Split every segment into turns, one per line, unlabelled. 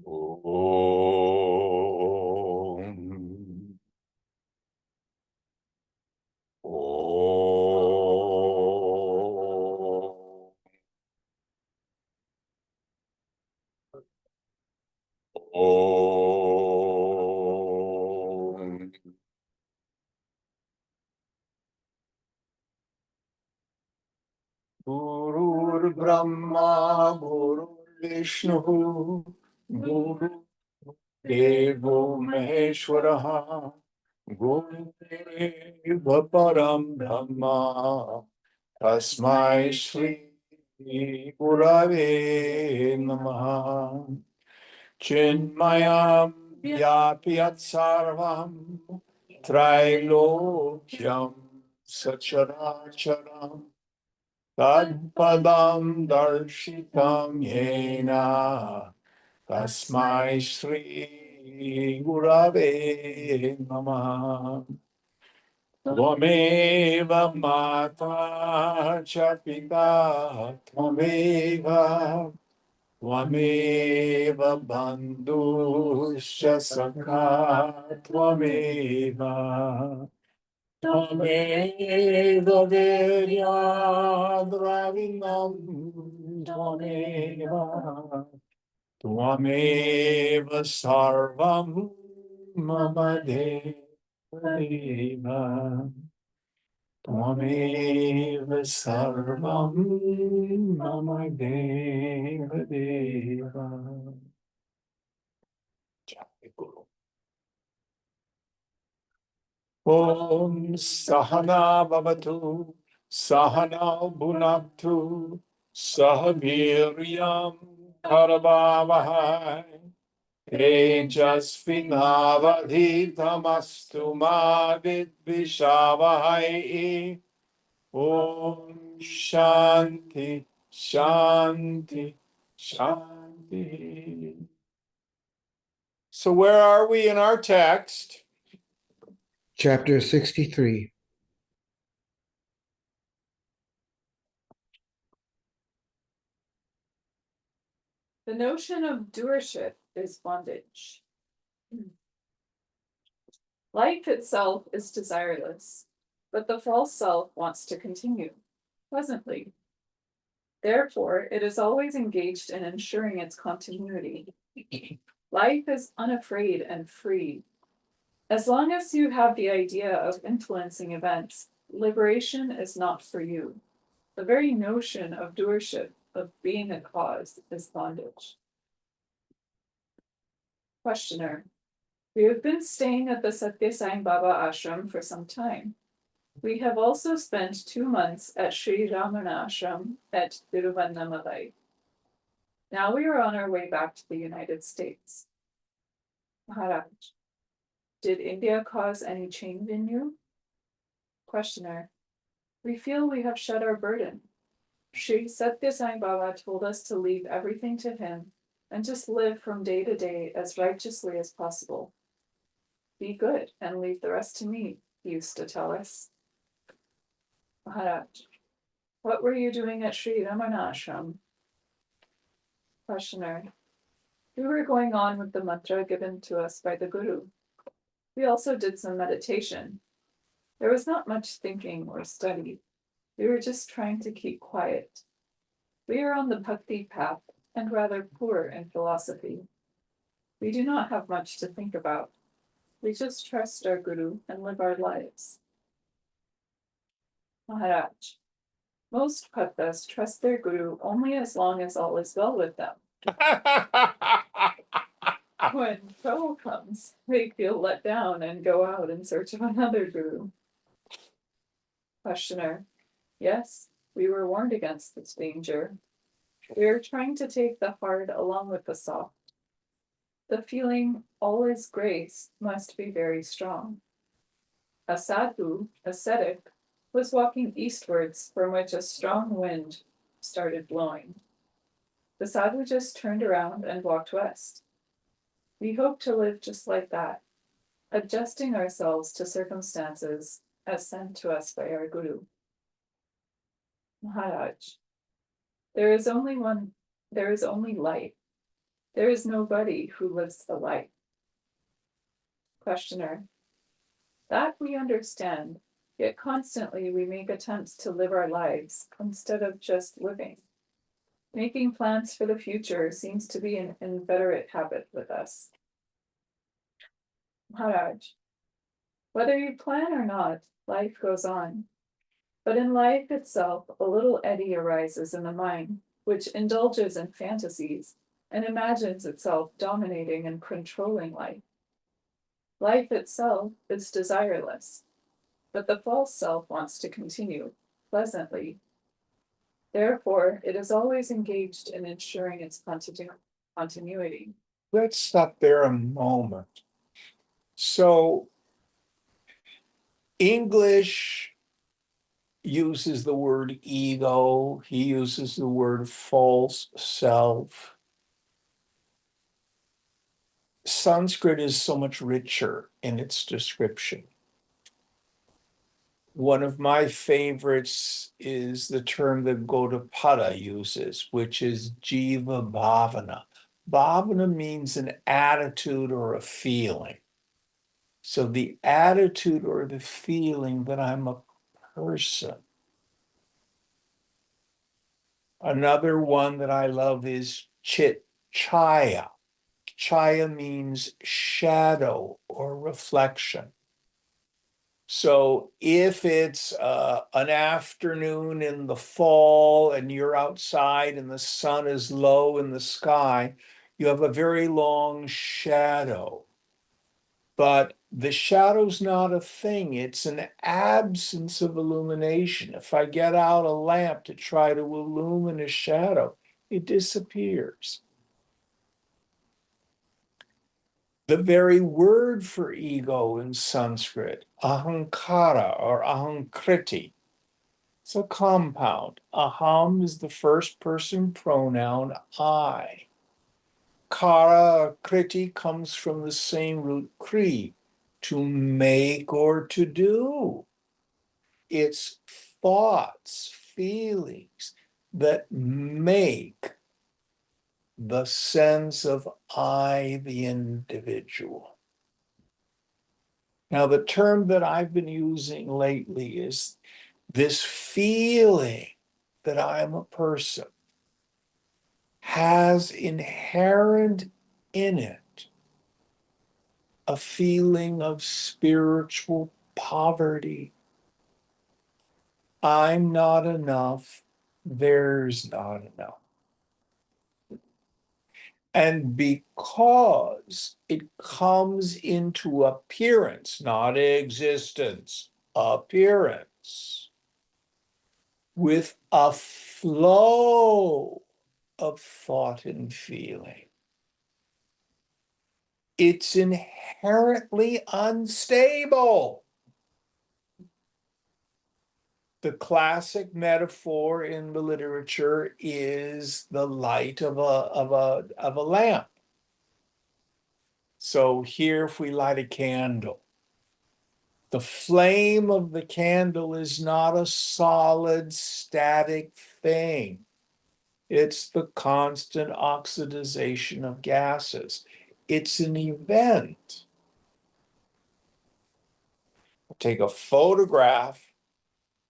Om. Om. Om. Gurur Brahma, Guru Vishnu, Guru Devo Maheshwaraha, Gurudeva Param Brahma, Tasmai Shri Gurave Namaha. Chinmayam Vyapyat Sarvam Trailokyam Sacharacharam Tadpadam Darshitam Yena Tasmai Shri Gurave Namaha. Tvameva Mata cha Pita Tvameva Tvameva Bandhuscha Sakha Tvameva Tvameva Viryadravinam Tvameva Tvameva Sarvam Mama Deva Tvameva Sarvam Mama Deva. Guru. Om Sahana Bhavatu Sahana Bhunaktu Sahaviryam Karavavahai Tejasvinavadhitamastu ma vidvishavahai. Om Shanti, Shanti, Shanti. So where are we in our text?
Chapter 63.
The notion of doership is bondage. Life itself is desireless, but the false self wants to continue, pleasantly. Therefore, it is always engaged in ensuring its continuity. Life is unafraid and free. As long as you have the idea of influencing events, liberation is not for you. The very notion of doership, of being a cause, is bondage. Questioner. We have been staying at the Satya Sai Baba ashram for some time. We have also spent 2 months at Sri Ramana ashram at Tiruvannamalai. Now we are on our way back to the United States. Maharaj. Did India cause any change in you? Questioner. We feel we have shed our burden. Sri Satya Sai Baba told us to leave everything to him and just live from day to day as righteously as possible. Be good and leave the rest to me, he used to tell us. Maharaj. What were you doing at Sri Ramana ashram? Questioner. We were going on with the mantra given to us by the Guru. We also did some meditation. There was not much thinking or study. We were just trying to keep quiet. We are on the bhakti path and rather poor in philosophy. We do not have much to think about. We just trust our Guru and live our lives. Maharaj. Most bhaktas trust their Guru only as long as all is well with them. When trouble comes, they feel let down and go out in search of another Guru. Questioner. Yes, we were warned against this danger. We are trying to take the hard along with the soft. The feeling, all is grace, must be very strong. A sadhu, ascetic, was walking eastwards from which a strong wind started blowing. The sadhu just turned around and walked west. We hope to live just like that, adjusting ourselves to circumstances as sent to us by our Guru. Maharaj. There is only light. There is nobody who lives the life. Questioner. That we understand, yet constantly we make attempts to live our lives instead of just living. Making plans for the future seems to be an inveterate habit with us. Maharaj. Whether you plan or not, life goes on. But in life itself, a little eddy arises in the mind, which indulges in fantasies and imagines itself dominating and controlling life. Life itself is desireless, but the false self wants to continue pleasantly. Therefore, it is always engaged in ensuring its continuity.
Let's stop there a moment. So English uses the word ego, he uses the word false self. Sanskrit is so much richer in its description. One of my favorites is the term that Gaudapada uses, which is jiva bhavana. Bhavana means an attitude or a feeling. So the attitude or the feeling that I'm a person. Another one that I love is chit chaya. Chaya means shadow or reflection. So if it's an afternoon in the fall and you're outside and the sun is low in the sky, you have a very long shadow. But the shadow's not a thing, it's an absence of illumination. If I get out a lamp to try to illumine a shadow, it disappears. The very word for ego in Sanskrit, ahankara or ahankriti, it's a compound. Aham is the first person pronoun I. Kara, kriti comes from the same root kri, to make or to do. It's thoughts, feelings that make the sense of I, the individual. Now, the term that I've been using lately is this feeling that I'm a person has inherent in it a feeling of spiritual poverty. I'm not enough, there's not enough. And because it comes into appearance, not existence, appearance, with a flow of thought and feeling, it's inherently unstable. The classic metaphor in the literature is the light of a lamp. So here, if we light a candle, the flame of the candle is not a solid, static thing. It's the constant oxidization of gases. It's an event. Take a photograph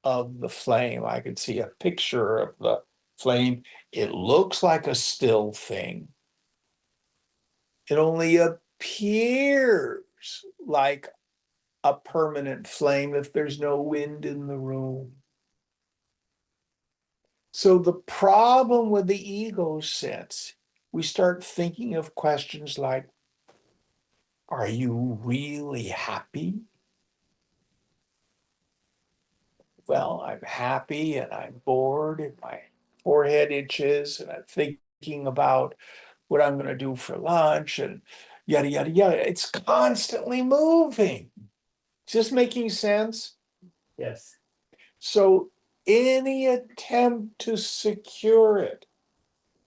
of the flame. I could see a picture of the flame. It looks like a still thing. It only appears like a permanent flame if there's no wind in the room. So the problem with the ego sense, we start thinking of questions like, are you really happy? Well, I'm happy and I'm bored and my forehead itches and I'm thinking about what I'm going to do for lunch and yada, yada, yada. It's constantly moving. Is this making sense?
Yes.
So any attempt to secure it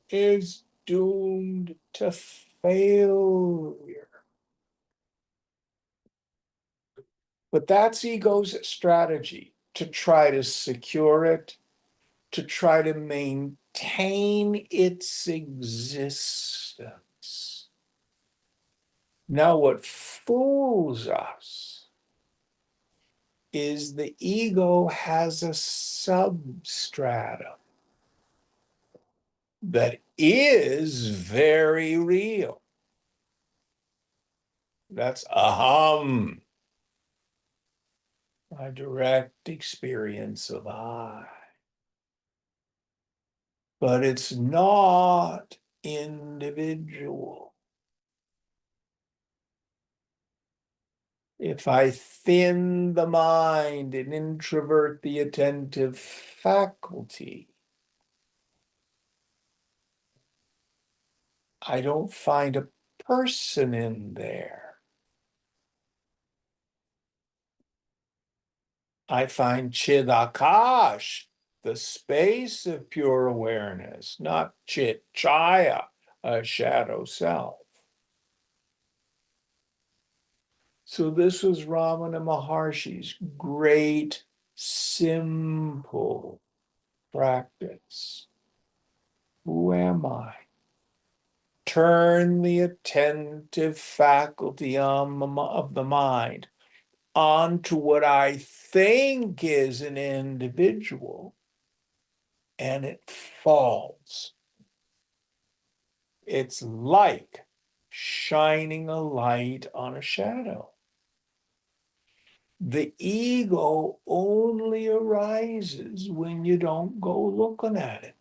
is doomed to failure. But that's ego's strategy, to try to secure it, to try to maintain its existence. Now, what fools us is the ego has a substratum that is very real. That's aham, my direct experience of I. But it's not individual. If I thin the mind and introvert the attentive faculty, I don't find a person in there. I find Chidakash, the space of pure awareness, not Chit Chaya, a shadow self. So this was Ramana Maharshi's great, simple practice. Who am I? Turn the attentive faculty of the mind onto what I think is an individual, and it falls. It's like shining a light on a shadow. The ego only arises when you don't go looking at it.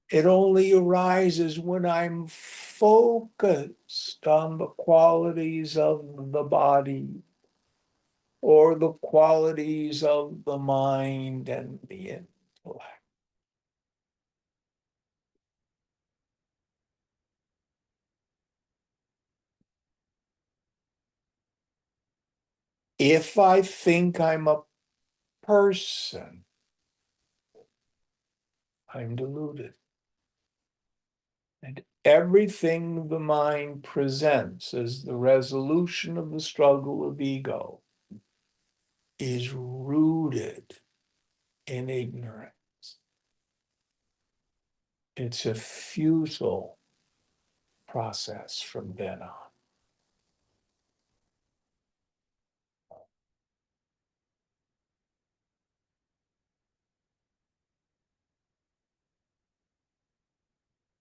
It only arises when I'm focused on the qualities of the body or the qualities of the mind and the intellect. If I think I'm a person, I'm deluded. And everything the mind presents as the resolution of the struggle of ego is rooted in ignorance. It's a futile process from then on.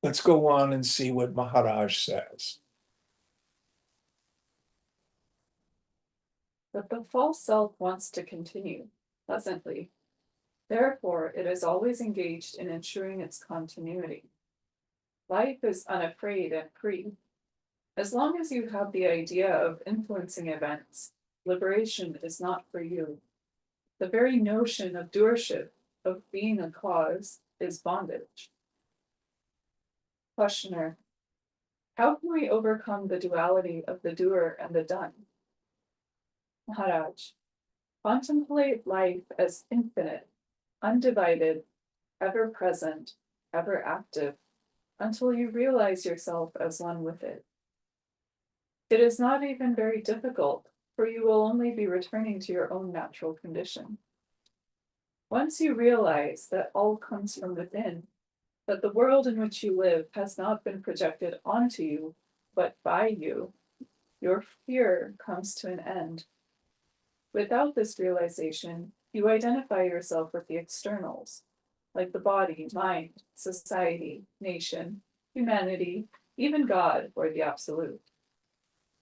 Let's go on and see what Maharaj says.
But the false self wants to continue, pleasantly. Therefore, it is always engaged in ensuring its continuity. Life is unafraid and free. As long as you have the idea of influencing events, liberation is not for you. The very notion of doership, of being a cause, is bondage. Questioner: how can we overcome the duality of the doer and the done? Maharaj: contemplate life as infinite, undivided, ever present, ever active, until you realize yourself as one with it. It is not even very difficult, for you will only be returning to your own natural condition. Once you realize that all comes from within, that the world in which you live has not been projected onto you, but by you, your fear comes to an end. Without this realization, you identify yourself with the externals, like the body, mind, society, nation, humanity, even God or the Absolute.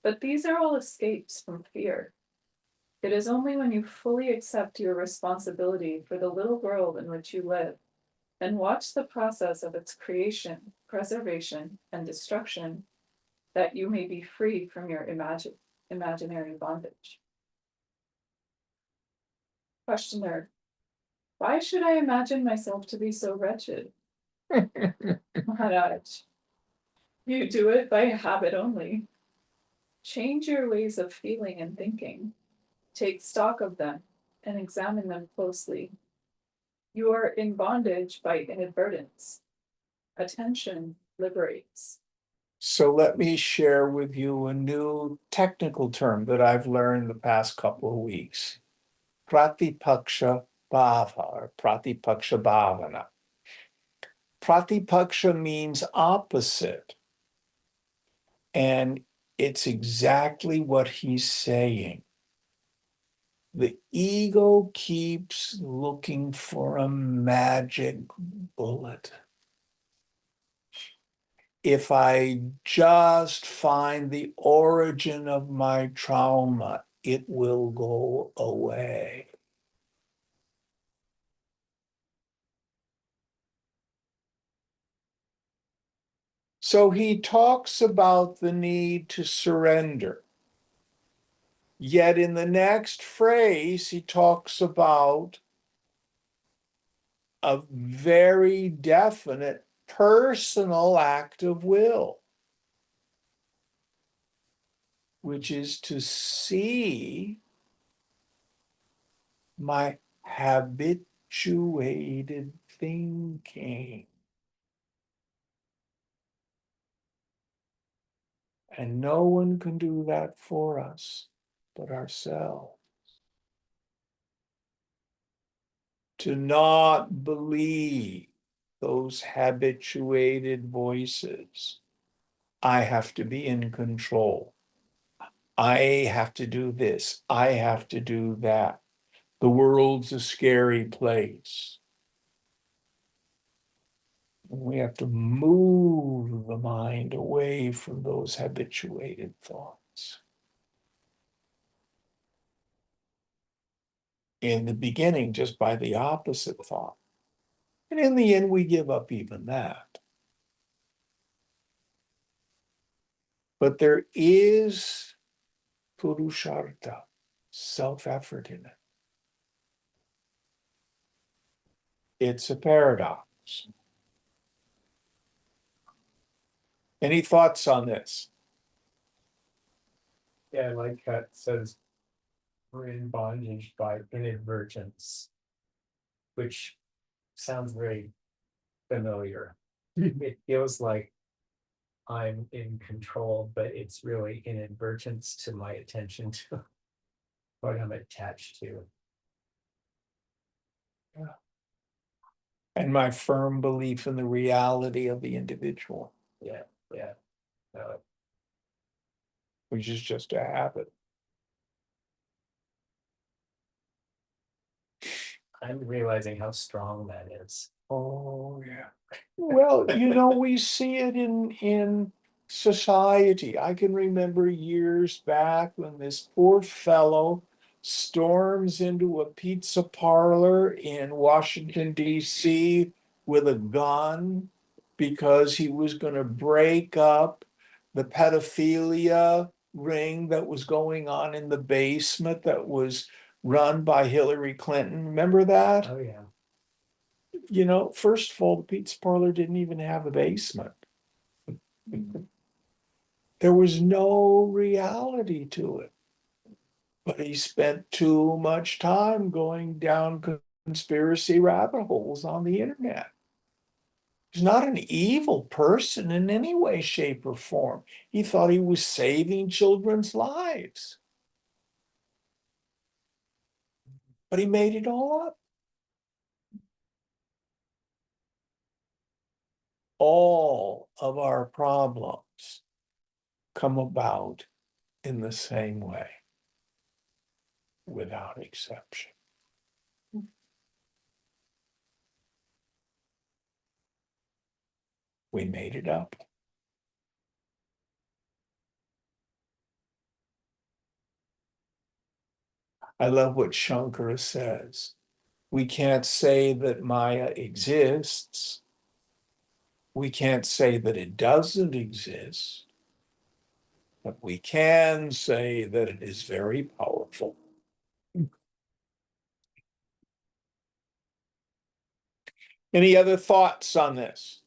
But these are all escapes from fear. It is only when you fully accept your responsibility for the little world in which you live and watch the process of its creation, preservation, and destruction that you may be free from your imaginary bondage. Questioner: why should I imagine myself to be so wretched? Maharaj: you do it by habit only. Change your ways of feeling and thinking. Take stock of them and examine them closely. You are in bondage by inadvertence. Attention liberates.
So let me share with you a new technical term that I've learned the past couple of weeks. Pratipaksha bhava or pratipaksha bhavana. Pratipaksha means opposite. And it's exactly what he's saying. The ego keeps looking for a magic bullet. If I just find the origin of my trauma, it will go away. So he talks about the need to surrender. Yet in the next phrase, he talks about a very definite personal act of will, which is to see my habituated thinking. And no one can do that for us but ourselves. To not believe those habituated voices. I have to be in control. I have to do this. I have to do that. The world's a scary place. We have to move the mind away from those habituated thoughts. In the beginning, just by the opposite thought. And in the end, we give up even that. But there is purushartha, self-effort in it. It's a paradox. Any thoughts on this?
Yeah, like how it says, we're in bondage by inadvertence, which sounds very familiar. It feels like I'm in control, but it's really inadvertence to my attention to what I'm attached to.
And my firm belief in the reality of the individual,
Yeah, yeah.
which is just a habit.
I'm realizing how strong that is.
Oh, yeah. Well, we see it in society. I can remember years back when this poor fellow storms into a pizza parlor in Washington, D.C. with a gun because he was going to break up the pedophilia ring that was going on in the basement that was run by Hillary Clinton. Remember that?
Oh, yeah.
First of all, the pizza parlor didn't even have a basement. There was no reality to it. But he spent too much time going down conspiracy rabbit holes on the internet. He's not an evil person in any way, shape, or form. He thought he was saving children's lives. But he made it all up. All of our problems come about in the same way, without exception. We made it up. I love what Shankara says. We can't say that Maya exists. We can't say that it doesn't exist. But we can say that it is very powerful. Any other thoughts on this?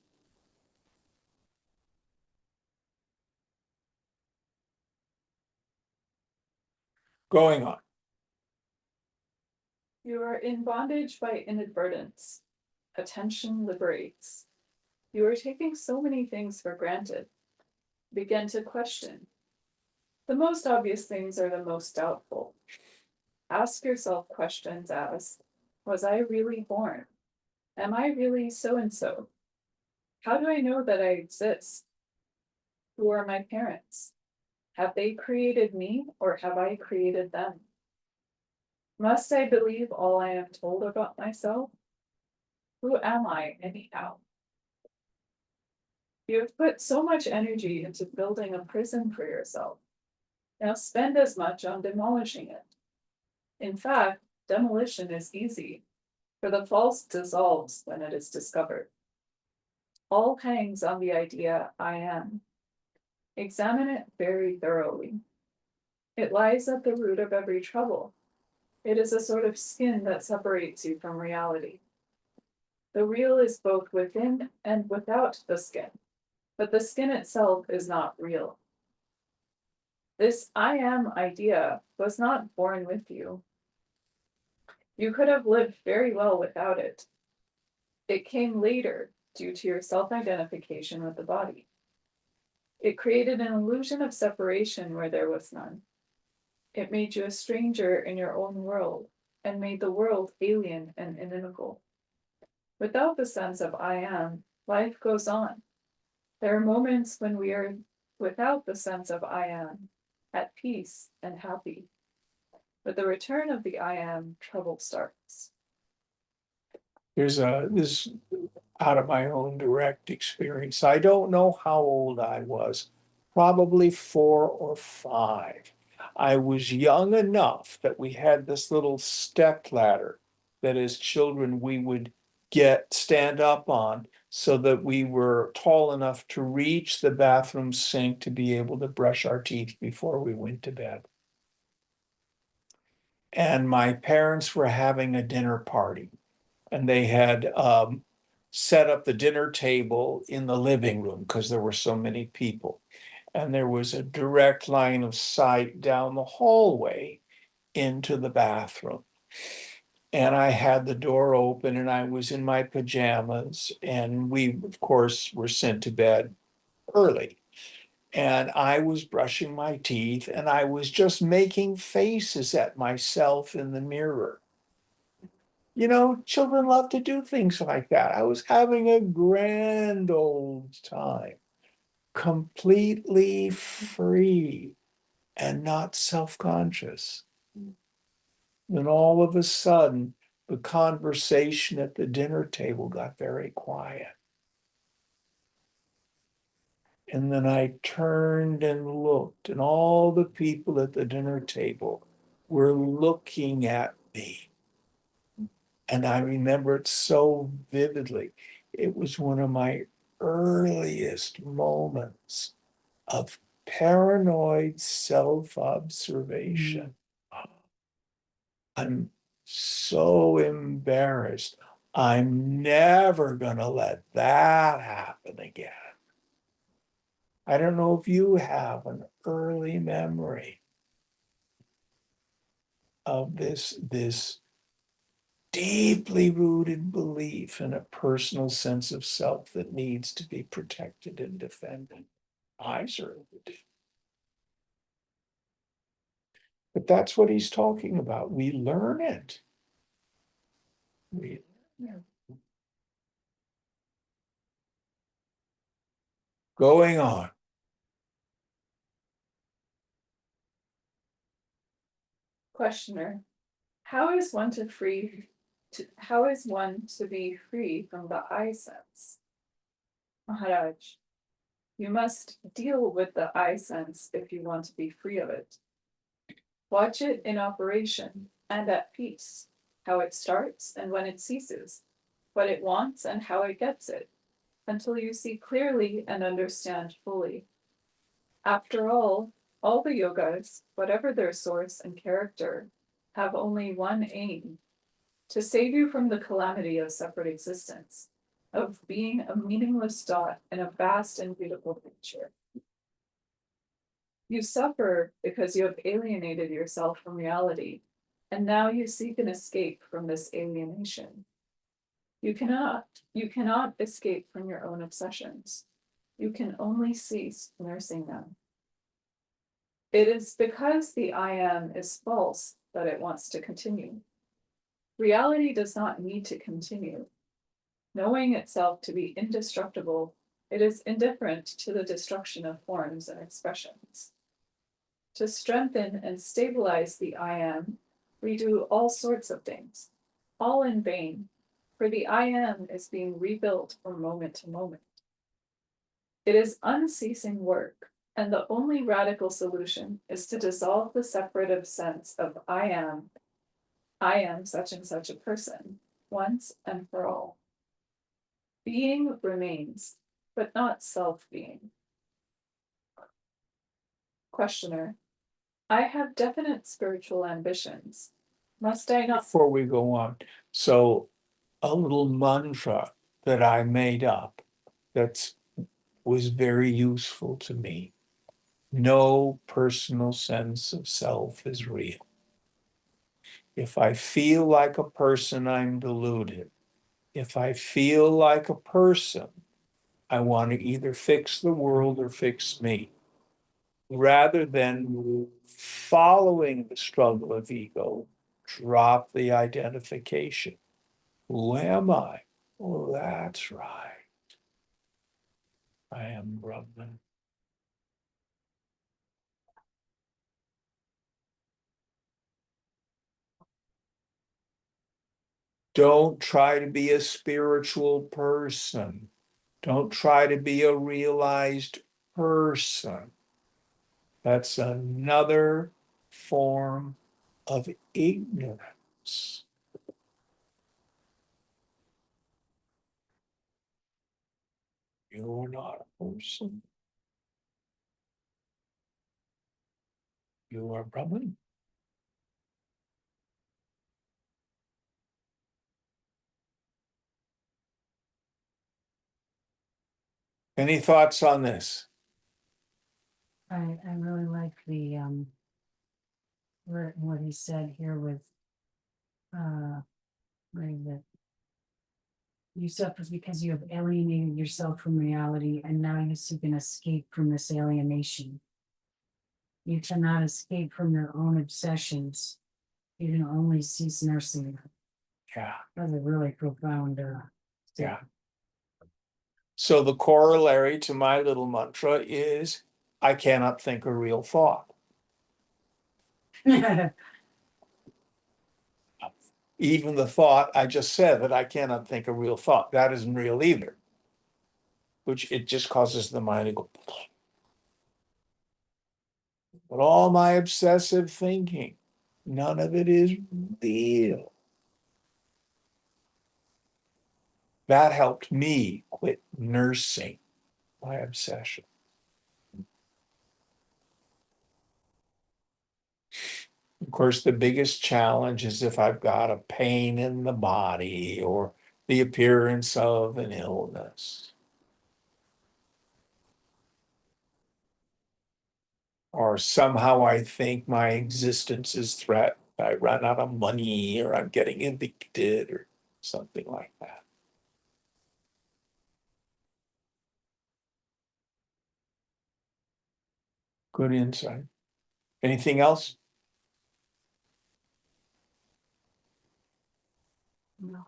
Going on.
You are in bondage by inadvertence. Attention liberates. You are taking so many things for granted. Begin to question. The most obvious things are the most doubtful. Ask yourself questions as, was I really born? Am I really so-and-so? How do I know that I exist? Who are my parents? Have they created me, or have I created them? Must I believe all I am told about myself? Who am I, anyhow? You have put so much energy into building a prison for yourself. Now spend as much on demolishing it. In fact, demolition is easy, for the false dissolves when it is discovered. All hangs on the idea I am. Examine it very thoroughly. It lies at the root of every trouble. It is a sort of skin that separates you from reality. The real is both within and without the skin, but the skin itself is not real. This I am idea was not born with you. You could have lived very well without it. It came later due to your self-identification with the body. It created an illusion of separation where there was none. It made you a stranger in your own world and made the world alien and inimical. Without the sense of I am, life goes on. There are moments when we are without the sense of I am, at peace and happy. With the return of the I am, trouble starts.
This out of my own direct experience. I don't know how old I was, probably 4 or 5. I was young enough that we had this little step ladder that as children we would stand up on so that we were tall enough to reach the bathroom sink to be able to brush our teeth before we went to bed. And my parents were having a dinner party, and they had set up the dinner table in the living room because there were so many people. And there was a direct line of sight down the hallway into the bathroom. And I had the door open and I was in my pajamas, and we, of course, were sent to bed early. And I was brushing my teeth and I was just making faces at myself in the mirror. You know, children love to do things like that. I was having a grand old time, completely free and not self-conscious. Then all of a sudden, the conversation at the dinner table got very quiet. And then I turned and looked, and all the people at the dinner table were looking at me. And I remember it so vividly. It was one of my earliest moments of paranoid self-observation. I'm so embarrassed. I'm never going to let that happen again. I don't know if you have an early memory of this deeply rooted belief in a personal sense of self that needs to be protected and defended. I certainly do. But that's what he's talking about. We learn it. Going on.
Questioner, how is one to be free from the I sense? Maharaj, you must deal with the I sense if you want to be free of it. Watch it in operation and at peace, how it starts and when it ceases, what it wants and how it gets it, until you see clearly and understand fully. After all the yogas, whatever their source and character, have only one aim: to save you from the calamity of separate existence, of being a meaningless dot in a vast and beautiful picture. You suffer because you have alienated yourself from reality, and now you seek an escape from this alienation. You cannot escape from your own obsessions. You can only cease nursing them. It is because the I am is false that it wants to continue. Reality does not need to continue. Knowing itself to be indestructible It is indifferent to the destruction of forms and expressions. To strengthen and stabilize the I am, we do all sorts of things, all in vain, for the I am is being rebuilt from moment to moment. It is unceasing work, and the only radical solution is to dissolve the separative sense of I am such and such a person, once and for all. Being remains, but not self-being. Questioner: I have definite spiritual ambitions. Must I not?
Before we go on, so a little mantra that I made up that was very useful to me. No personal sense of self is real. If I feel like a person, I'm deluded. If I feel like a person, I want to either fix the world or fix me. Rather than following the struggle of ego, drop the identification. Who am I? Oh, that's right. I am Brahman. Don't try to be a spiritual person. Don't try to be a realized person. That's another form of ignorance. You're not a person. You are Brahman. Any thoughts on this?
I really like the, what he said here with, that you suffer because you have alienated yourself from reality, and now you seek an escape from this alienation. You cannot escape from your own obsessions. You can only cease nursing them.
Yeah,
That's a really profound,
yeah. So the corollary to my little mantra is I cannot think a real thought.
statement.
Even the thought I just said that I cannot think a real thought, that isn't real either. Which it just causes the mind to go. But all my obsessive thinking, none of it is real. That helped me quit nursing my obsession. Of course, the biggest challenge is if I've got a pain in the body or the appearance of an illness. Or somehow I think my existence is threatened. I run out of money or I'm getting evicted or something like that. Good insight. Anything else?
No.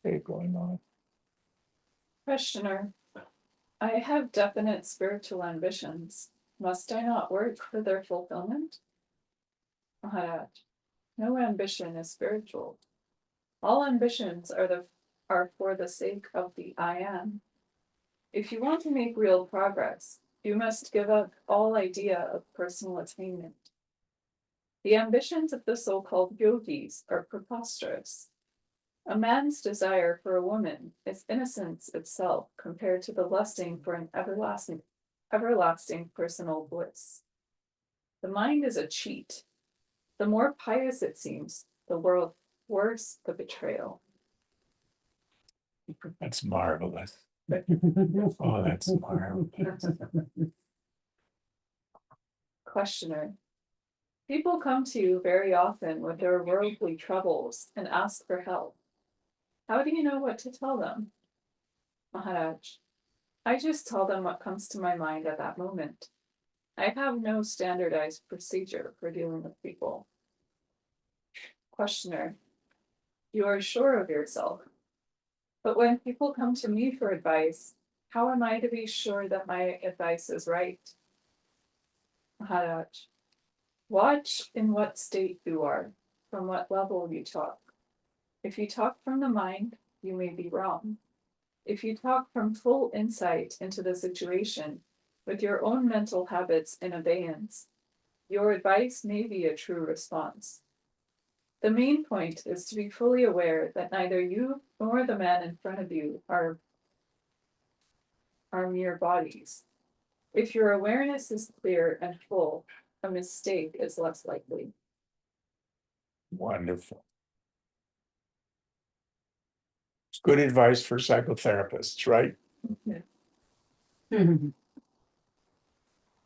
Okay, going on.
Questioner: I have definite spiritual ambitions. Must I not work for their fulfillment? Maharaj: no ambition is spiritual. All ambitions are for the sake of the I am. If you want to make real progress, you must give up all idea of personal attainment. The ambitions of the so-called yogis are preposterous. A man's desire for a woman is innocence itself compared to the lusting for an everlasting personal bliss. The mind is a cheat. The more pious it seems, the worse the betrayal.
That's marvelous. Oh, that's marvelous.
Questioner: people come to you very often with their worldly troubles and ask for help. How do you know what to tell them? Maharaj: I just tell them what comes to my mind at that moment. I have no standardized procedure for dealing with people. Questioner: you are sure of yourself. But when people come to me for advice, How am I to be sure that my advice is right? Maharaj, watch in what state you are, from what level you talk. If you talk from the mind, you may be wrong. If you talk from full insight into the situation, with your own mental habits in abeyance, your advice may be a true response. The main point is to be fully aware that neither you nor the man in front of you are mere bodies. If your awareness is clear and full, a mistake is less likely.
Wonderful. It's good advice for psychotherapists, right?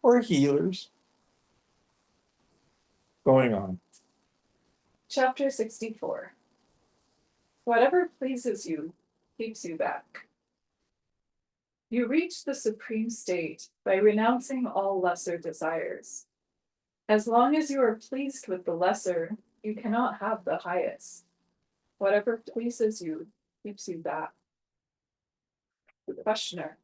Or healers. Going on.
Chapter 64. Whatever pleases you keeps you back. You reach the supreme state by renouncing all lesser desires. As long as you are pleased with the lesser, you cannot have the highest. Whatever pleases you keeps you back. Questioner.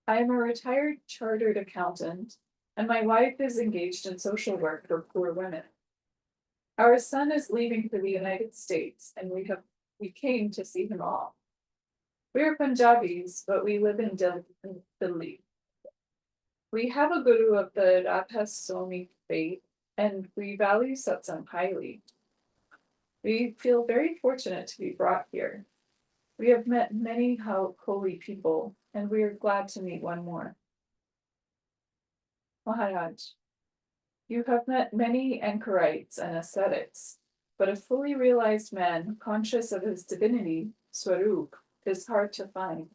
I am a retired chartered accountant, and my wife is engaged in social work for poor women. Our son is leaving for the United States, and we came to see him off. We are Punjabis, but we live in Delhi. We have a guru of the Radhasomi faith, and we value satsang highly. We feel very fortunate to be brought here. We have met many holy people, and we are glad to meet one more. Maharaj, you have met many anchorites and ascetics, but a fully realized man conscious of his divinity, Swarup, is hard to find.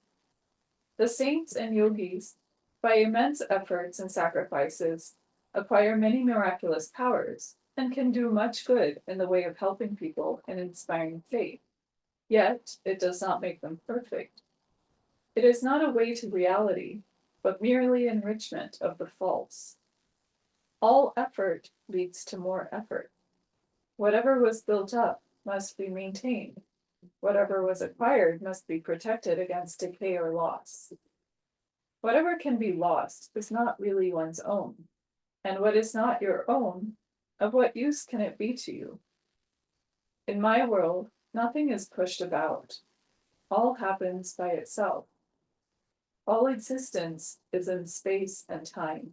The saints and yogis, by immense efforts and sacrifices, acquire many miraculous powers and can do much good in the way of helping people and inspiring faith. Yet, it does not make them perfect. It is not a way to reality, but merely enrichment of the false. All effort leads to more effort. Whatever was built up must be maintained. Whatever was acquired must be protected against decay or loss. Whatever can be lost is not really one's own, and what is not your own, of what use can it be to you? In my world, nothing is pushed about. All happens by itself. All existence is in space and time,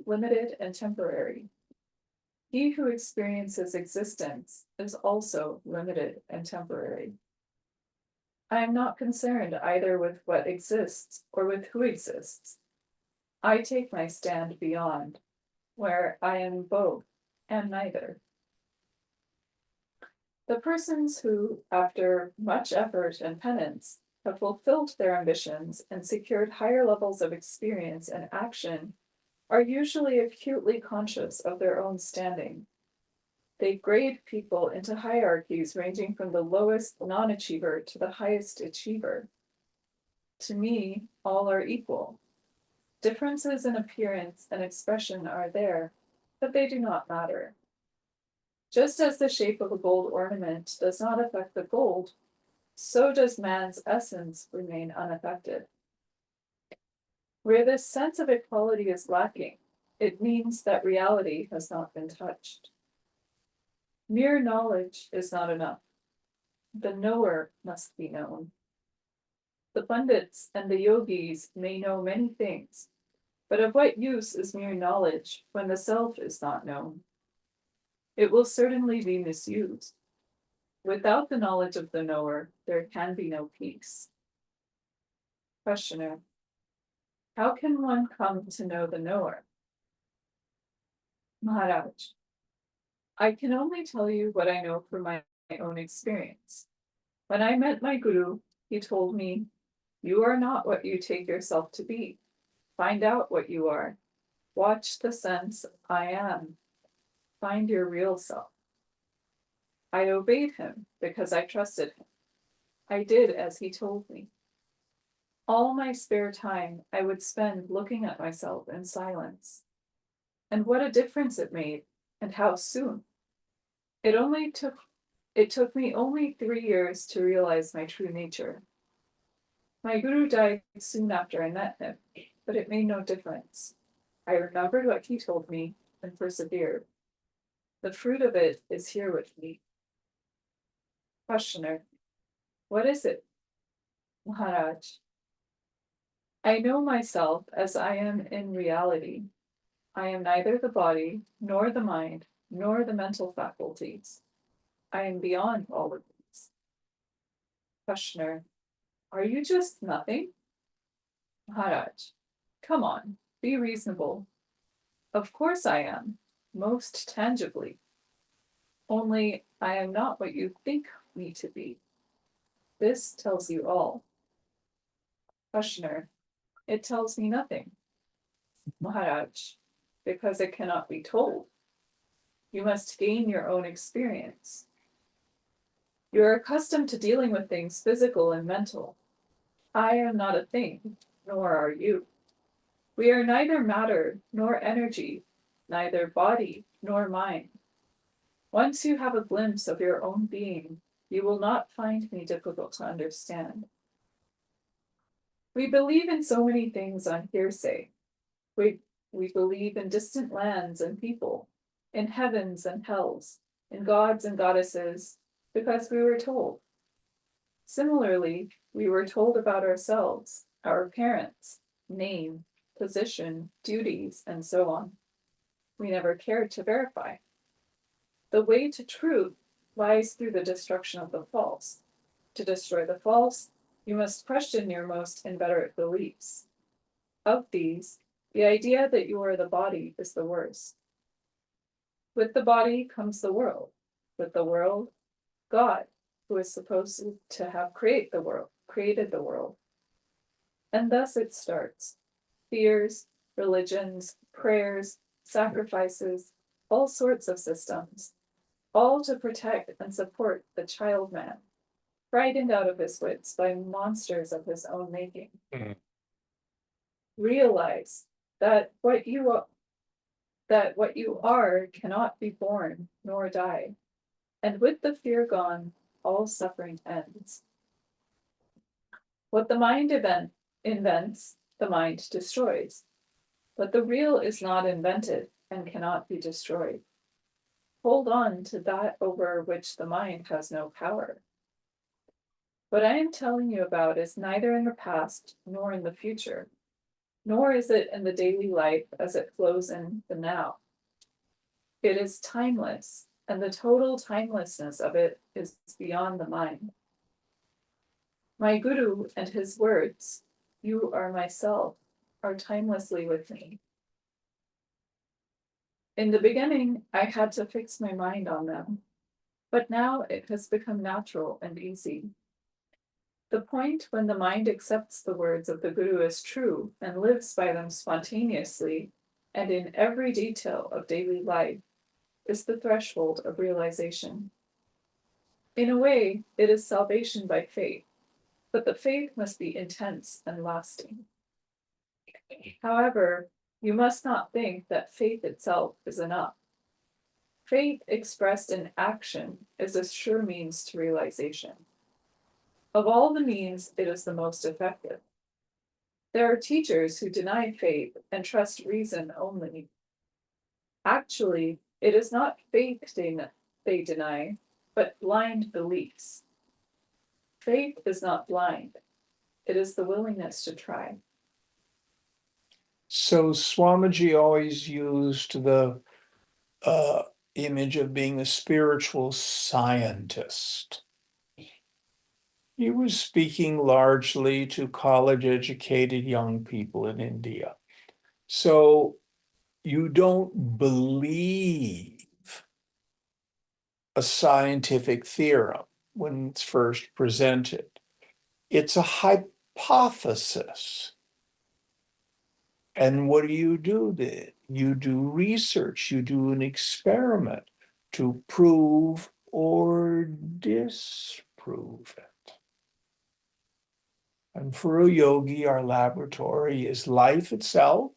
limited and temporary. He who experiences existence is also limited and temporary. I am not concerned either with what exists or with who exists. I take my stand beyond, where I am both and neither. The persons who, after much effort and penance, have fulfilled their ambitions and secured higher levels of experience and action are usually acutely conscious of their own standing. They grade people into hierarchies ranging from the lowest non-achiever to the highest achiever. To me, all are equal. Differences in appearance and expression are there, but they do not matter. Just as the shape of a gold ornament does not affect the gold, so does man's essence remain unaffected. Where this sense of equality is lacking, it means that reality has not been touched. Mere knowledge is not enough. The knower must be known. The pundits and the yogis may know many things, but of what use is mere knowledge when the self is not known? It will certainly be misused. Without the knowledge of the knower, there can be no peace. Questioner. How can one come to know the knower? Maharaj. I can only tell you what I know from my own experience. When I met my guru, he told me, "You are not what you take yourself to be. Find out what you are. Watch the sense I am. Find your real self." I obeyed him because I trusted him. I did as he told me. All my spare time I would spend looking at myself in silence. And what a difference it made, and how soon. It took me only 3 years to realize my true nature. My guru died soon after I met him, but it made no difference. I remembered what he told me and persevered. The fruit of it is here with me. Questioner. What is it? Maharaj. I know myself as I am in reality. I am neither the body, nor the mind, nor the mental faculties. I am beyond all of these. Questioner. Are you just nothing? Maharaj. Come on, be reasonable. Of course I am, most tangibly. Only I am not what you think me to be. This tells you all. Questioner. It tells me nothing. Maharaj. Because it cannot be told. You must gain your own experience. You are accustomed to dealing with things physical and mental. I am not a thing, nor are you. We are neither matter nor energy, neither body nor mind. Once you have a glimpse of your own being, you will not find me difficult to understand. We believe in so many things on hearsay. We believe in distant lands and people, in heavens and hells, in gods and goddesses, because we were told. Similarly, we were told about ourselves, our parents, name, position, duties, and so on. We never cared to verify. The way to truth lies through the destruction of the false. To destroy the false, you must question your most inveterate beliefs. Of these, the idea that you are the body is the worst. With the body comes the world. With the world, God, who is supposed to have created the world. And thus it starts. Fears, religions, prayers, sacrifices, all sorts of systems, all to protect and support the child man, frightened out of his wits by monsters of his own making.
Mm.
Realize that what you are cannot be born nor die, and with the fear gone, all suffering ends. What the mind invents, the mind destroys. But the real is not invented and cannot be destroyed. Hold on to that over which the mind has no power. What I am telling you about is neither in the past nor in the future, nor is it in the daily life as it flows in the now. It is timeless, and the total timelessness of it is beyond the mind. My Guru and his words, "You are myself," are timelessly with me. In the beginning, I had to fix my mind on them, but now it has become natural and easy. The point when the mind accepts the words of the Guru as true and lives by them spontaneously and in every detail of daily life is the threshold of realization. In a way, it is salvation by faith, but the faith must be intense and lasting. However, you must not think that faith itself is enough. Faith expressed in action is a sure means to realization. Of all the means, it is the most effective. There are teachers who deny faith and trust reason only. Actually, it is not faith they deny, but blind beliefs. Faith is not blind. It is the willingness to try.
So Swamiji always used the image of being a spiritual scientist. He was speaking largely to college-educated young people in India. So you don't believe a scientific theorem when it's first presented. It's a hypothesis. And what do? You do research, you do an experiment to prove or disprove it. And for a yogi, our laboratory is life itself,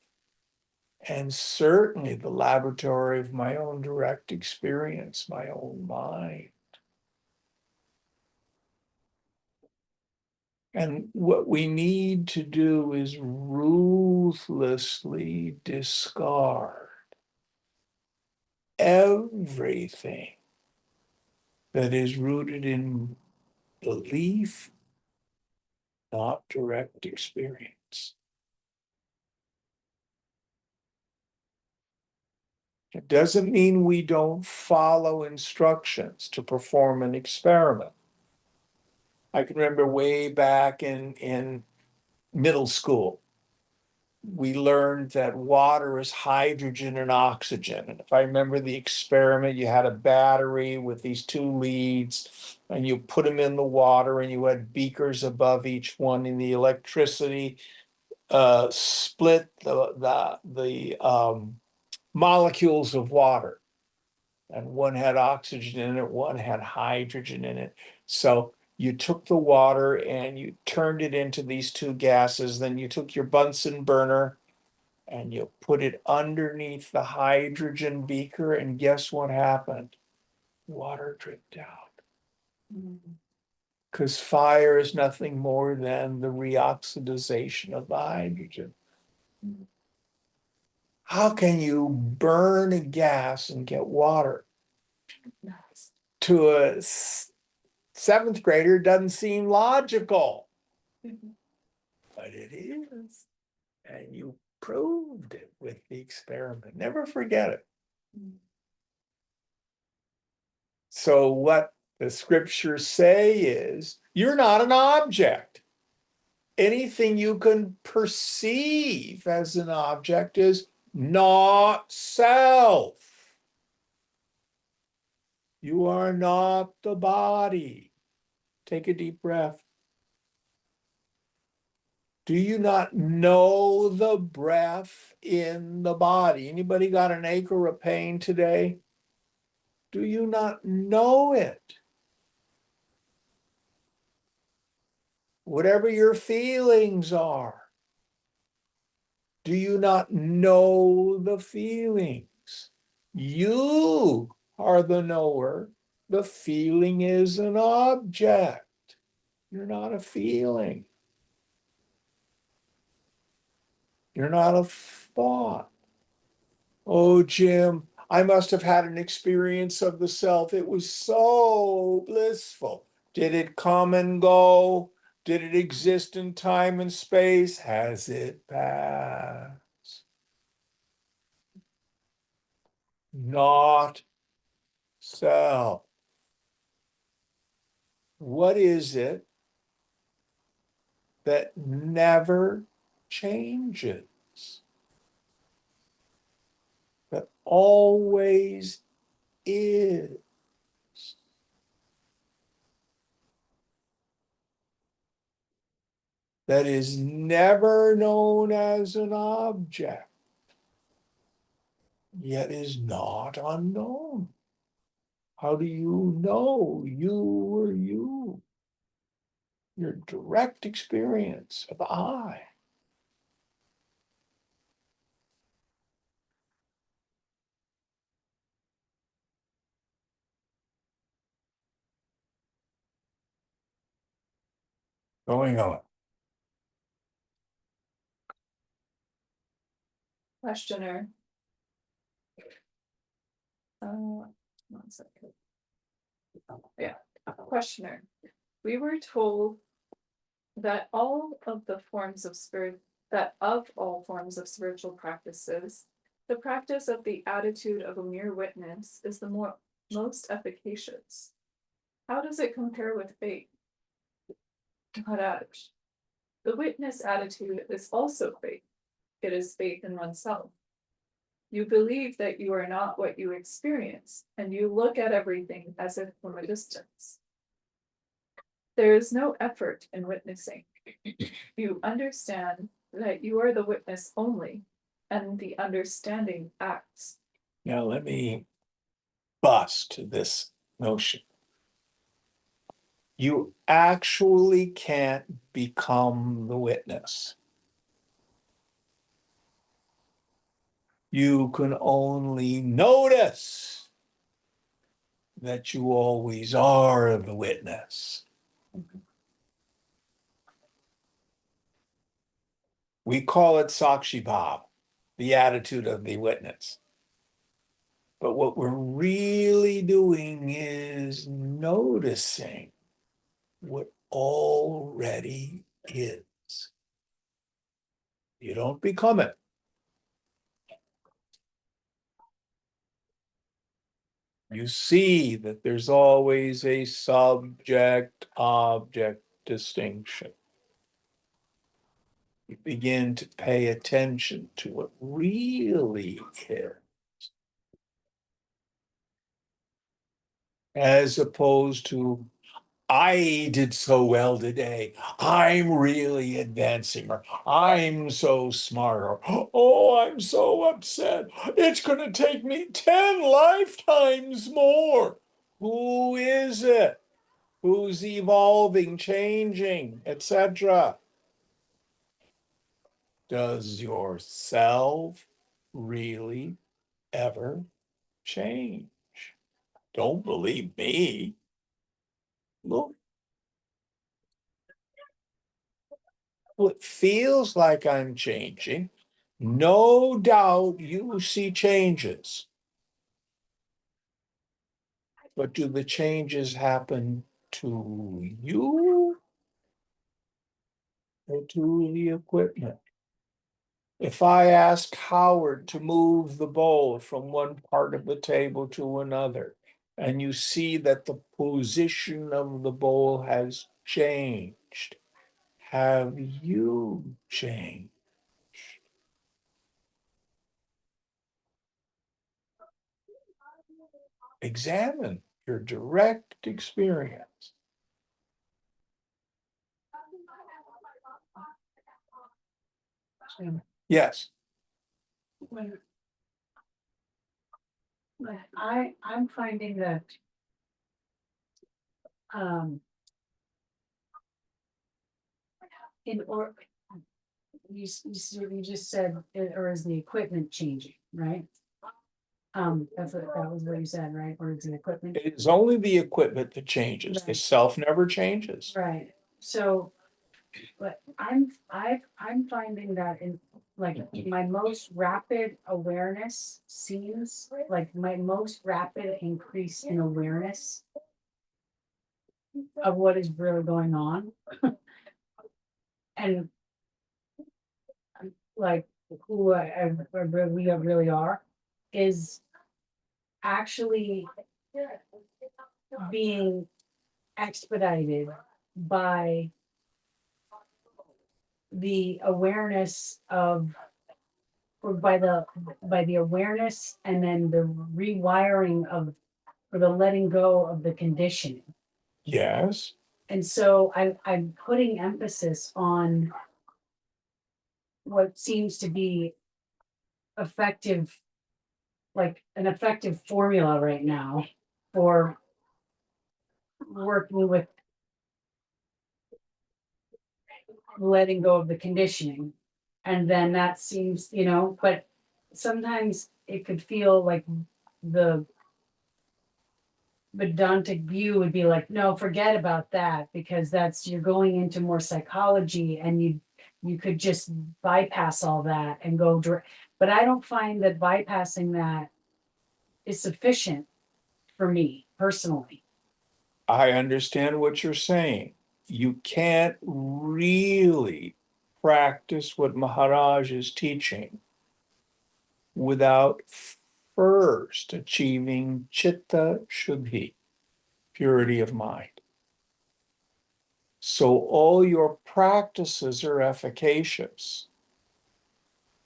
and certainly the laboratory of my own direct experience, my own mind. And what we need to do is ruthlessly discard everything that is rooted in belief, not direct experience. It doesn't mean we don't follow instructions to perform an experiment. I can remember way back in middle school, we learned that water is hydrogen and oxygen. And if I remember the experiment, you had a battery with these two leads, and you put them in the water, and you had beakers above each one, and the electricity split the molecules of water. And one had oxygen in it, one had hydrogen in it. So you took the water and you turned it into these two gases. Then you took your Bunsen burner and you put it underneath the hydrogen beaker, and guess what happened? Water dripped out. Because fire is nothing more than the reoxidization of the hydrogen. How can you burn a gas and get water? To a seventh grader, doesn't seem logical, but it is. And you proved it with the experiment. Never forget it. So what the scriptures say is, you're not an object. Anything you can perceive as an object is not self. You are not the body. Take a deep breath. Do you not know the breath in the body? Anybody got an ache or a pain today? Do you not know it? Whatever your feelings are, do you not know the feelings? You are the knower. The feeling is an object. You're not a feeling. You're not a thought. Oh, Jim, I must have had an experience of the self. It was so blissful. Did it come and go? Did it exist in time and space? Has it passed? Not self. What is it that never changes? That always is? That is never known as an object, yet is not unknown. How do you know you were you? Your direct experience of I. Going on.
Questioner. One second. Yeah, questioner. We were told that of all forms of spiritual practices, the practice of the attitude of a mere witness is the most efficacious. How does it compare with faith? Maharaj, the witness attitude is also faith. It is faith in oneself. You believe that you are not what you experience, and you look at everything as if from a distance. There is no effort in witnessing. You understand that you are the witness only, and the understanding acts.
Now let me bust this notion. You actually can't become the witness. You can only notice that you always are the witness. We call it Sakshi Bhav, the attitude of the witness. But what we're really doing is noticing what already is. You don't become it. You see that there's always a subject-object distinction. You begin to pay attention to what really is, as opposed to, I did so well today. I'm really advancing, or I'm so smart, or oh, I'm so upset. It's going to take me 10 lifetimes more. Who is it? Who's evolving, changing, etc.? Does yourself really ever change? Don't believe me. Look. Well, it feels like I'm changing. No doubt you see changes. But do the changes happen to you or to the equipment? If I ask Howard to move the bowl from one part of the table to another, and you see that the position of the bowl has changed, have you changed? Examine your direct experience. Yes,
When I'm finding that um in or you just said, or is the equipment changing, right? That was what you said, right? Or is the equipment?
it is only the equipment that changes. The
Right.
self never changes.
Right, so, but I'm finding that in, like, my most rapid awareness seems, like, my most rapid increase in awareness of what is really going on. And like, who we really are, is actually being expedited by the awareness of, or by the awareness and then the rewiring of, or the letting go of the conditioning.
Yes,
And so I'm putting emphasis on what seems to be effective, like an effective formula right now for working with letting go of the conditioning. And then that seems, but sometimes it could feel like the Vedantic view would be like, no, forget about that, because you're going into more psychology, and you could just bypass all that and go direct. But I don't find that bypassing that is sufficient for me personally.
I understand what you're saying. You can't really practice what Maharaj is teaching without first achieving chitta shuddhi, purity of mind. So all your practices are efficacious.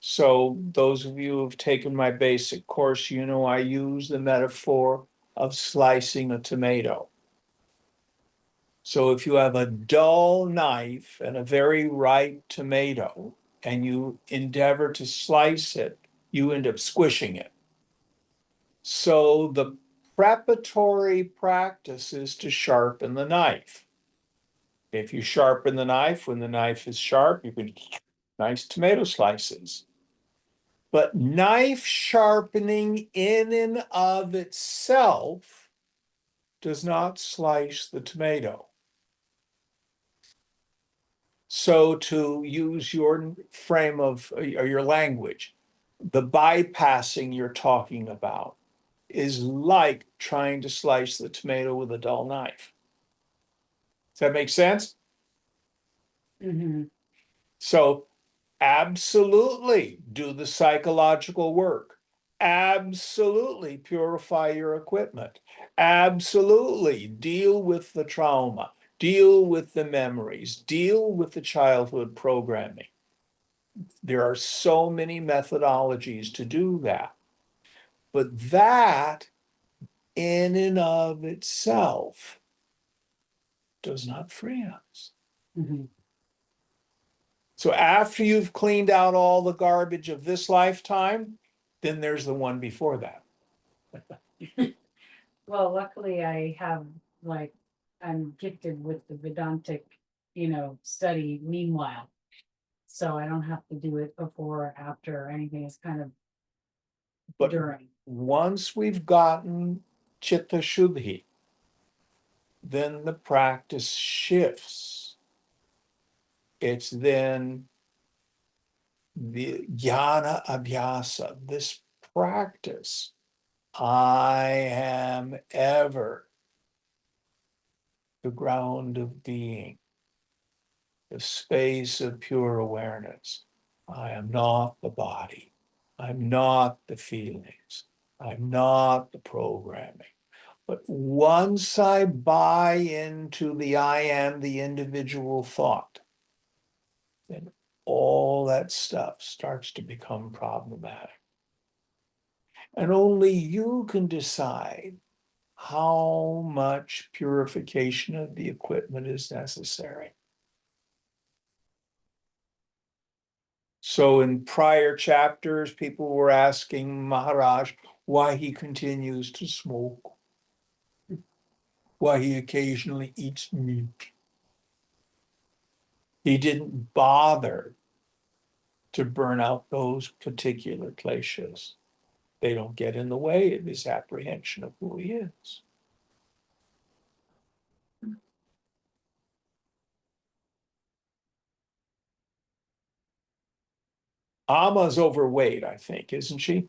So those of you who've taken my basic course, I use the metaphor of slicing a tomato. So if you have a dull knife and a very ripe tomato, and you endeavor to slice it, you end up squishing it. So the preparatory practice is to sharpen the knife. If you sharpen the knife, when the knife is sharp, you can nice tomato slices. But knife sharpening in and of itself does not slice the tomato. So to use your frame of, or your language, the bypassing you're talking about is like trying to slice the tomato with a dull knife. Does that make sense?
Mhm.
So absolutely do the psychological work. Absolutely purify your equipment. Absolutely deal with the trauma, deal with the memories, deal with the childhood programming. There are so many methodologies to do that. But that in and of itself does not free us.
Mhm.
So after you've cleaned out all the garbage of this lifetime, then there's the one before that.
Well, luckily I have like, I'm gifted with the Vedantic, study meanwhile. So I don't have to do it before or after or anything. It's kind of
But
during.
once we've gotten Chitta Shuddhi, then the practice shifts. It's then the jnana abhyasa, this practice. I am ever the ground of being, the space of pure awareness. I am not the body. I'm not the feelings. I'm not the programming. But once I buy into the I am the individual thought, then all that stuff starts to become problematic. And only you can decide how much purification of the equipment is necessary. So in prior chapters, people were asking Maharaj why he continues to smoke, why he occasionally eats meat. He didn't bother to burn out those particular kleshas. They don't get in the way of his apprehension of who he is. Amma's overweight, I think, isn't she?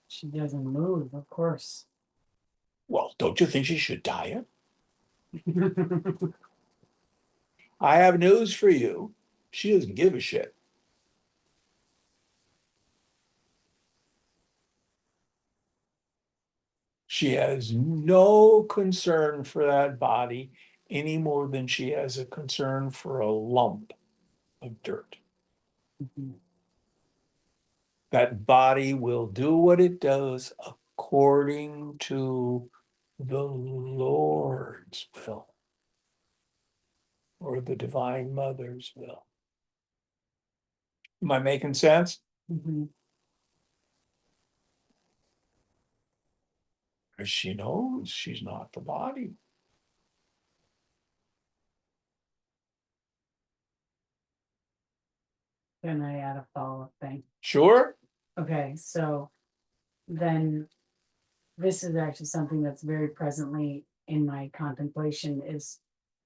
She doesn't move, of course.
Well, don't you think she should diet? I have news for you. She doesn't give a shit. She has no concern for that body any more than she has a concern for a lump of dirt. That body will do what it does according to the Lord's will or the Divine Mother's will. Am I making sense?
Mhm.
Because she knows she's not the body.
Can I add a follow-up thing?
Sure?
Okay, so then this is actually something that's very presently in my contemplation is,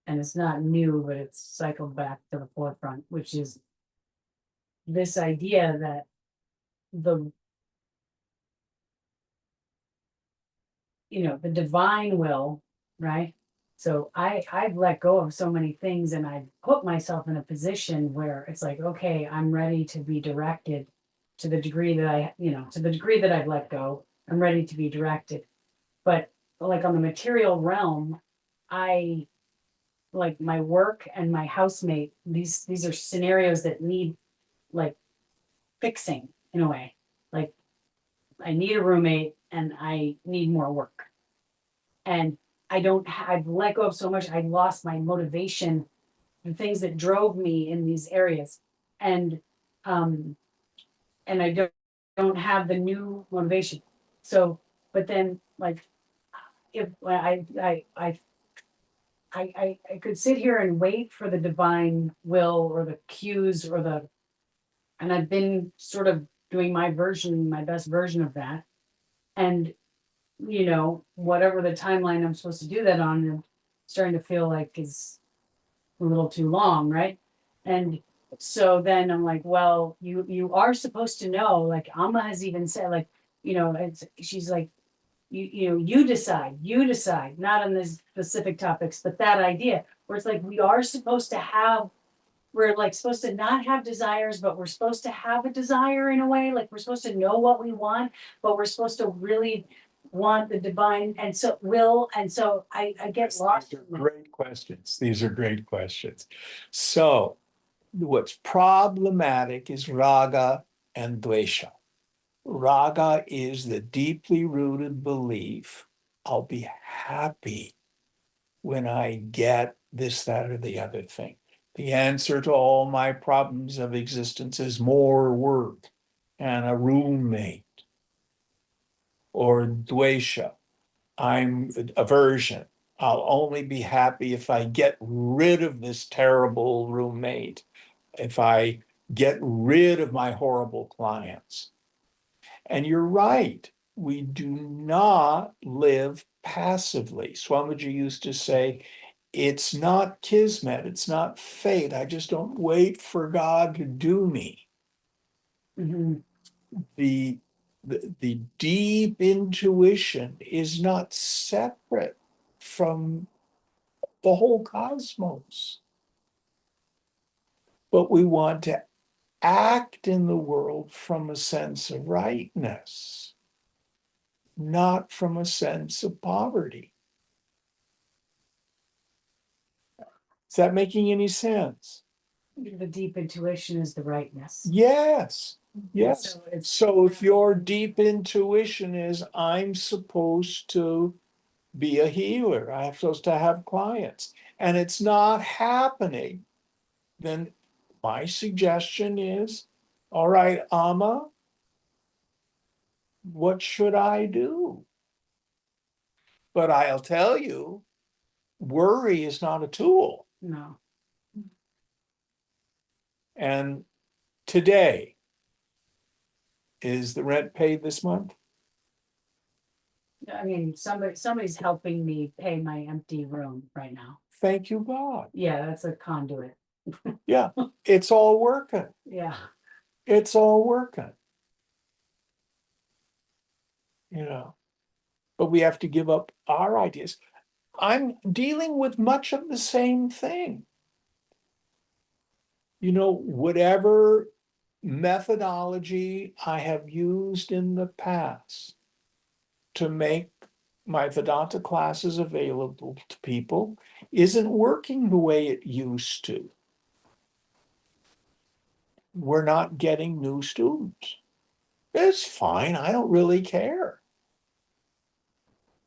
and it's not new, but it's cycled back to the forefront, which is this idea that the the divine will, right? So I've let go of so many things and I've put myself in a position where it's like, okay, I'm ready to be directed to the degree that to the degree that I've let go, I'm ready to be directed. But like on the material realm, I like my work and my housemate, these are scenarios that need like fixing in a way. Like I need a roommate and I need more work. And I've let go of so much, I lost my motivation, the things that drove me in these areas. And um and I don't have the new motivation. So, but then like if I could sit here and wait for the divine will or the cues or and I've been sort of doing my best version of that. And whatever the timeline I'm supposed to do that on, I'm starting to feel like is a little too long, right? And so then I'm like, well, you are supposed to know, like Alma has even said, like, she's like, you decide, not on these specific topics, but that idea, where it's like, we're like supposed to not have desires, but we're supposed to have a desire in a way, like we're supposed to know what we want, but we're supposed to really want the divine, and so I get lost.
These are great questions. These are great questions. So what's problematic is raga and dvesha. Raga is the deeply rooted belief, I'll be happy when I get this, that, or the other thing. The answer to all my problems of existence is more work and a roommate. Or dvesha, I'm aversion. I'll only be happy if I get rid of this terrible roommate, if I get rid of my horrible clients. And you're right, we do not live passively. Swamiji used to say, it's not kismet, it's not fate. I just don't wait for God to do me.
Mhm.
The deep intuition is not separate from the whole cosmos. But we want to act in the world from a sense of rightness, not from a sense of poverty. Is that making any sense?
The deep intuition is the rightness.
Yes, yes.
So it's-
So if your deep intuition is, I'm supposed to be a healer, I'm supposed to have clients, and it's not happening, then my suggestion is, all right, Amma, what should I do? But I'll tell you, worry is not a tool.
No,
And today, is the rent paid this month?
I mean, somebody's helping me pay my empty room right now.
Thank you, God.
Yeah, that's a conduit.
Yeah, it's all working.
Yeah.
It's all working. You know, but we have to give up our ideas. I'm dealing with much of the same thing. You know, whatever methodology I have used in the past to make my Vedanta classes available to people isn't working the way it used to. We're not getting new students. It's fine. I don't really care.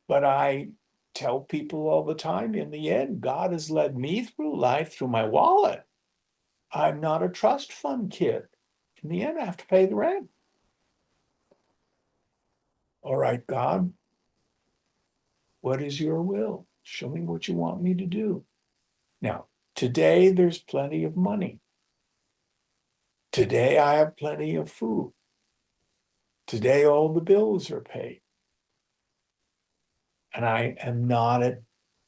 But I tell people all the time, in the end, God has led me through life through my wallet. I'm not a trust fund kid. In the end, I have to pay the rent. All right, God, what is your will? Show me what you want me to do. Now, today there's plenty of money. Today I have plenty of food. Today all the bills are paid. And I am not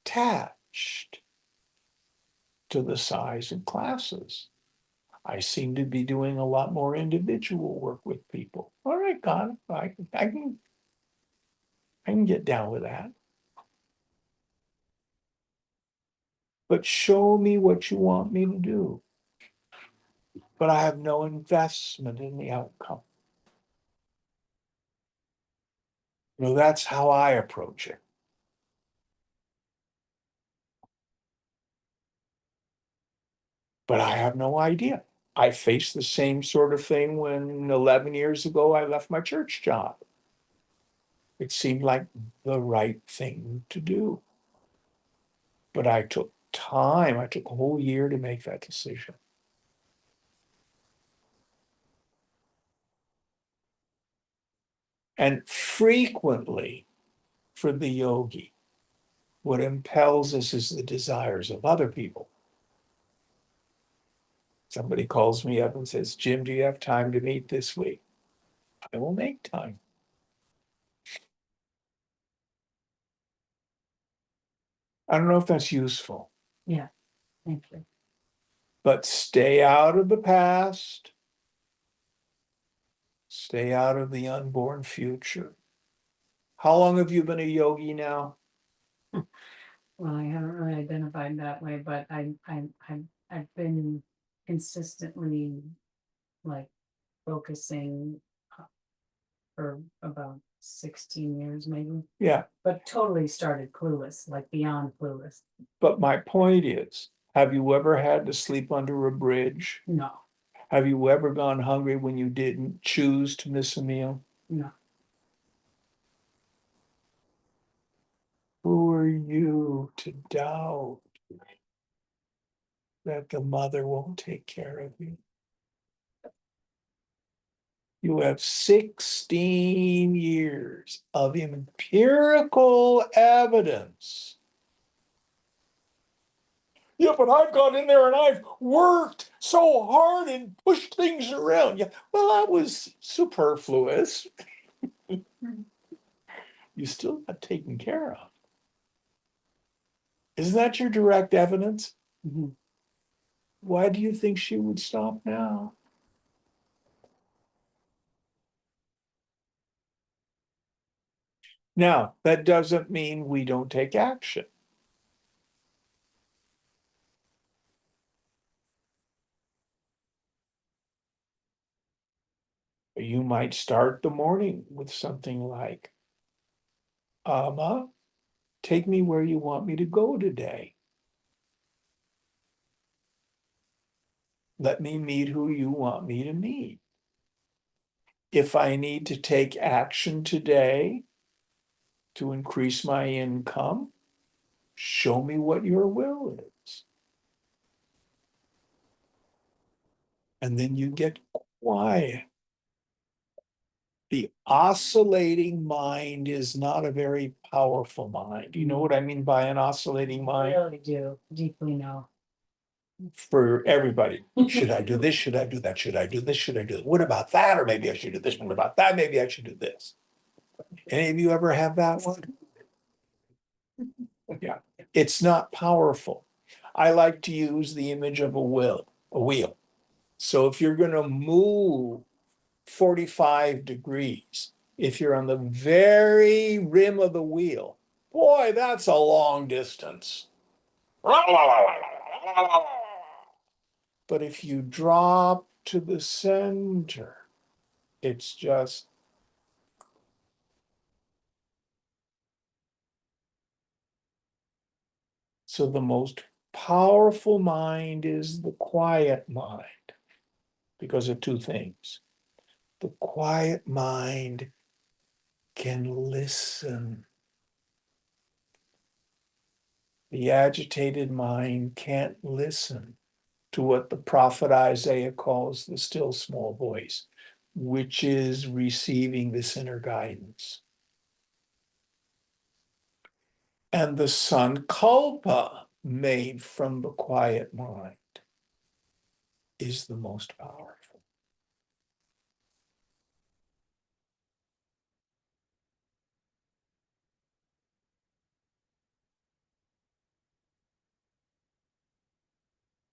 attached to the size of classes. I seem to be doing a lot more individual work with people. All right, God, I can get down with that. But show me what you want me to do. But I have no investment in the outcome. You know, that's how I approach it. But I have no idea. I faced the same sort of thing when 11 years ago I left my church job. It seemed like the right thing to do. But I took time, I took a whole year to make that decision. And frequently, for the yogi, what impels us is the desires of other people. Somebody calls me up and says, Jim, do you have time to meet this week? I will make time. I don't know if that's useful.
Yeah, thank you.
But stay out of the past. Stay out of the unborn future. How long have you been a yogi now?
Well, I haven't really identified that way, but I've been consistently like focusing for about 16 years maybe,
Yeah,
but totally started clueless, like beyond clueless.
but my point is, have you ever had to sleep under a bridge?
No,
Have you ever gone hungry when you didn't choose to miss a meal?
no.
Who are you to doubt that the mother won't take care of you? You have 16 years of empirical evidence. Yeah, but I've gone in there and I've worked so hard and pushed things around. Yeah, well, that was superfluous. You still got taken care of. Isn't that your direct evidence?
Mhm.
Why do you think she would stop now? Now, that doesn't mean we don't take action. You might start the morning with something like, Amma, take me where you want me to go today. Let me meet who you want me to meet. If I need to take action today to increase my income, show me what your will is. And then you get quiet. The oscillating mind is not a very powerful mind. You know what I mean by an oscillating
I
mind?
really do deeply know.
For everybody. Should I do this? Should I do that? Should I do this? Should I do that? What about that? Or maybe I should do this. What about that? Maybe I should do this. Any of you ever have that one? Yeah, it's not powerful. I like to use the image of a wheel. So if you're gonna move 45 degrees, if you're on the very rim of the wheel, boy, that's a long distance. But if you drop to the center, it's just. So the most powerful mind is the quiet mind because of two things. The quiet mind can listen. The agitated mind can't listen to what the prophet Isaiah calls the still small voice, which is receiving this inner guidance. And the sankalpa made from the quiet mind is the most powerful.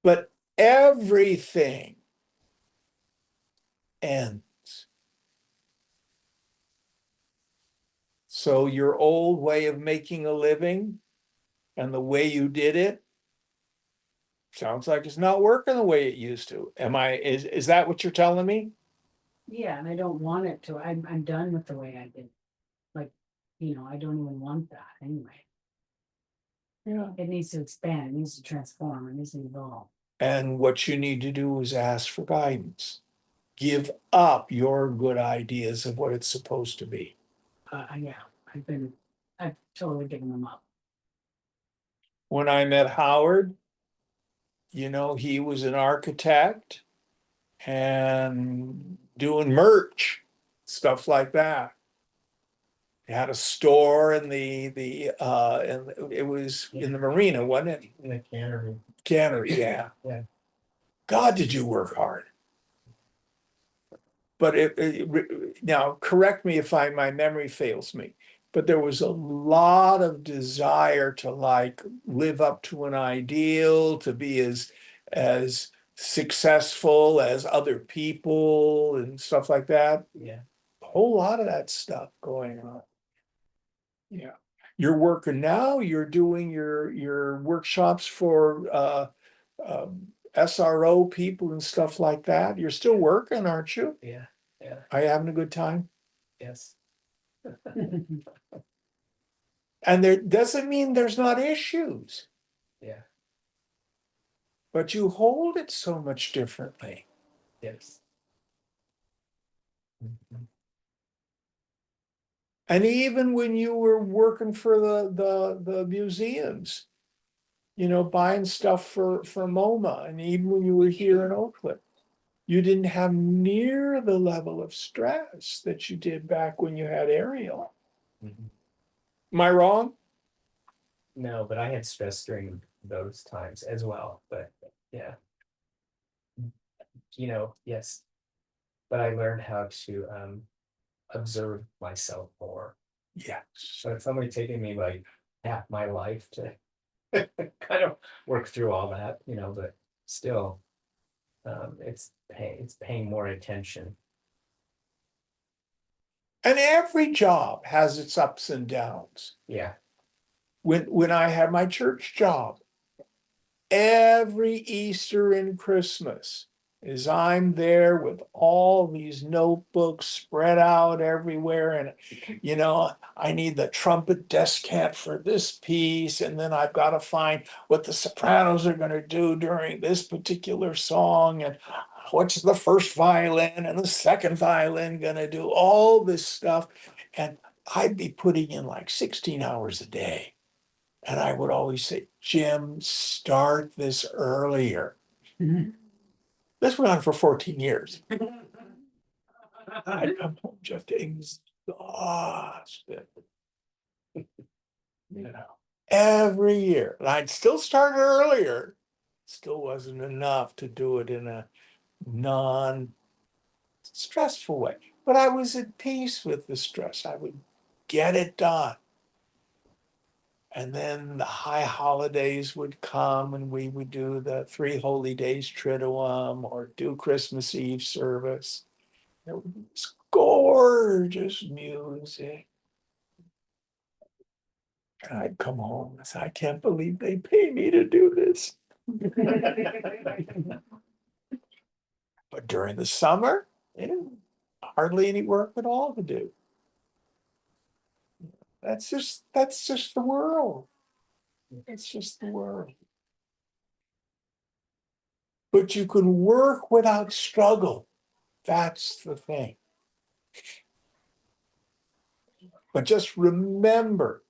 But everything ends. So your old way of making a living and the way you did it sounds like it's not working the way it used to. Is that what you're telling me?
Yeah, and I don't want it to. I'm done with the way I did. Like, I don't even want that anyway.
Yeah.
It needs to expand, it needs to transform, it needs to evolve.
And what you need to do is ask for guidance. Give up your good ideas of what it's supposed to be.
Yeah, I've totally given them up.
When I met Howard, he was an architect and doing merch, stuff like that. He had a store in and it was in the marina, wasn't it?
In the cannery.
Cannery, yeah.
Yeah.
God, did you work hard? But now correct me if my memory fails me, but there was a lot of desire to live up to an ideal, to be as successful as other people and stuff like that.
Yeah.
A whole lot of that stuff going on. Yeah, you're working now, you're doing your workshops for SRO people and stuff like that. You're still working, aren't you?
Yeah. Yeah.
Are you having a good time?
Yes.
And there doesn't mean there's not issues,
Yeah.
but you hold it so much differently.
Yes. Mhm.
And even when you were working for the museums, you know, buying stuff for MoMA, and even when you were here in Oakland, you didn't have near the level of stress that you did back when you had Ariel.
Mhm.
Am I wrong?
No, but I had stress during those times as well, but yeah. Yes. But I learned how to observe myself more.
Yes.
So it's only taking me like half my life to kind of work through all that, but still, it's paying more attention.
And every job has its ups and downs.
Yeah.
When I had my church job, every Easter and Christmas, as I'm there with all these notebooks spread out everywhere, and I need the trumpet descant for this piece, and then I've got to find what the sopranos are going to do during this particular song, and what's the first violin and the second violin going to do, all this stuff. And I'd be putting in like 16 hours a day. And I would always say, Jim, start this earlier. This went on for 14 years. I'd come home just exhausted. Every year. And I'd still start earlier. Still wasn't enough to do it in a non-stressful way. But I was at peace with the stress. I would get it done. And then the high holidays would come and we would do the 3 Holy Days Triduum or do Christmas Eve service. It was gorgeous music. And I'd come home and say, I can't believe they pay me to do this. But during the summer, hardly any work at all to do. That's just the world. It's just the world. But you can work without struggle. That's the thing. But just remember,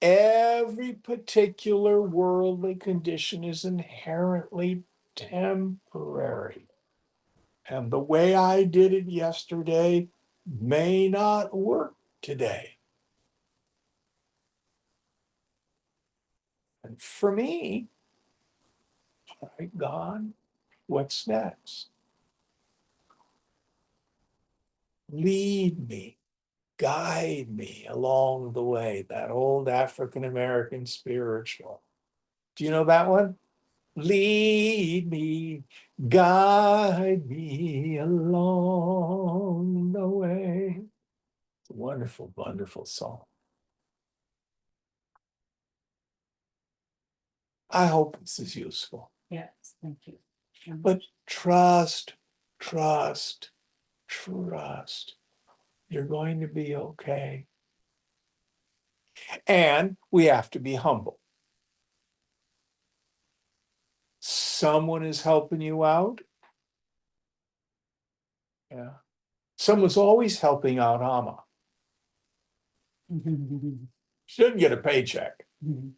every particular worldly condition is inherently temporary. And the way I did it yesterday may not work today. And for me, all right, God, what's next? Lead me, guide me along the way. That old African American spiritual. Do you know that one? Lead me, guide me along the way. It's a wonderful, wonderful song. I hope this is useful.
Yes, thank you.
But trust, trust, trust. You're going to be okay. And we have to be humble. Someone is helping you out. Yeah. Someone's always helping out Amma. She doesn't get a paycheck. Am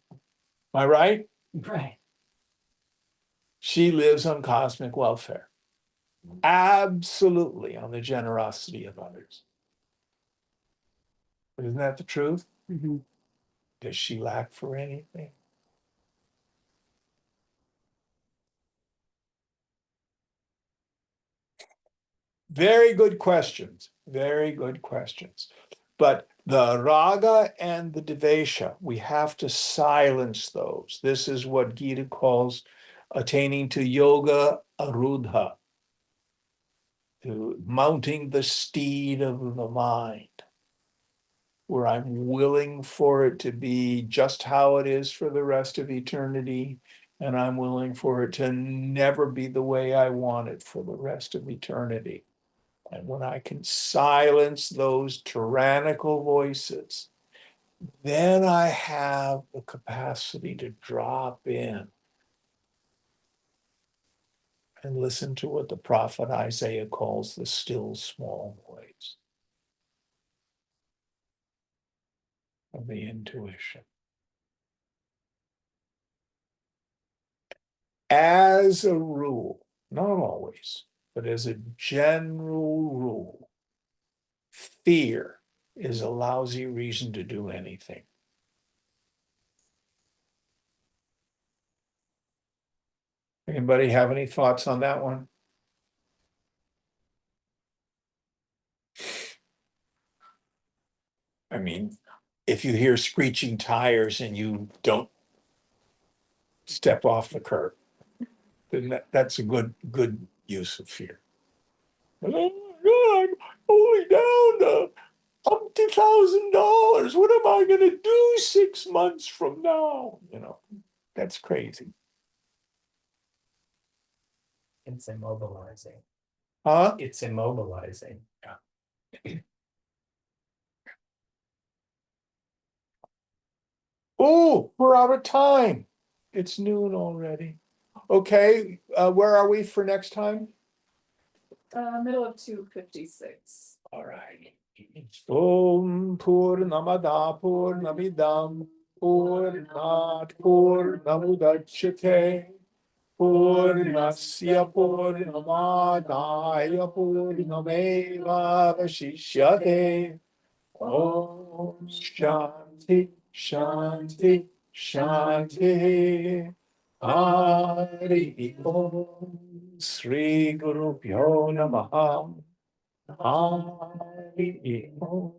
I right?
Right.
She lives on cosmic welfare. Absolutely on the generosity of others. Isn't that the truth?
Mhm.
Does she lack for anything? Very good questions. Very good questions. But the raga and the devesha, we have to silence those. This is what Gita calls attaining to yoga arudha, to mounting the steed of the mind, where I'm willing for it to be just how it is for the rest of eternity, and I'm willing for it to never be the way I want it for the rest of eternity. And when I can silence those tyrannical voices, then I have the capacity to drop in and listen to what the prophet Isaiah calls the still small voice of the intuition. As a rule, not always, but as a general rule, fear is a lousy reason to do anything. Anybody have any thoughts on that one? I mean, if you hear screeching tires and you don't step off the curb, then that's a good use of fear. Oh my God, I'm only down to $50,000. What am I gonna do 6 months from now? You know, that's crazy.
It's immobilizing.
Huh?
It's immobilizing.
Oh, we're out of time. It's noon already. Okay, where are we for next time?
Middle of 256.
All right. Om Purnamada Purnamidam Purnat Purnamudachyate Purnasya Purnamadaya Purnameva Vashishyate. Om Shanti Shanti Shanti. Hari Om Sri Guru Pyo Namaha. Hari Om.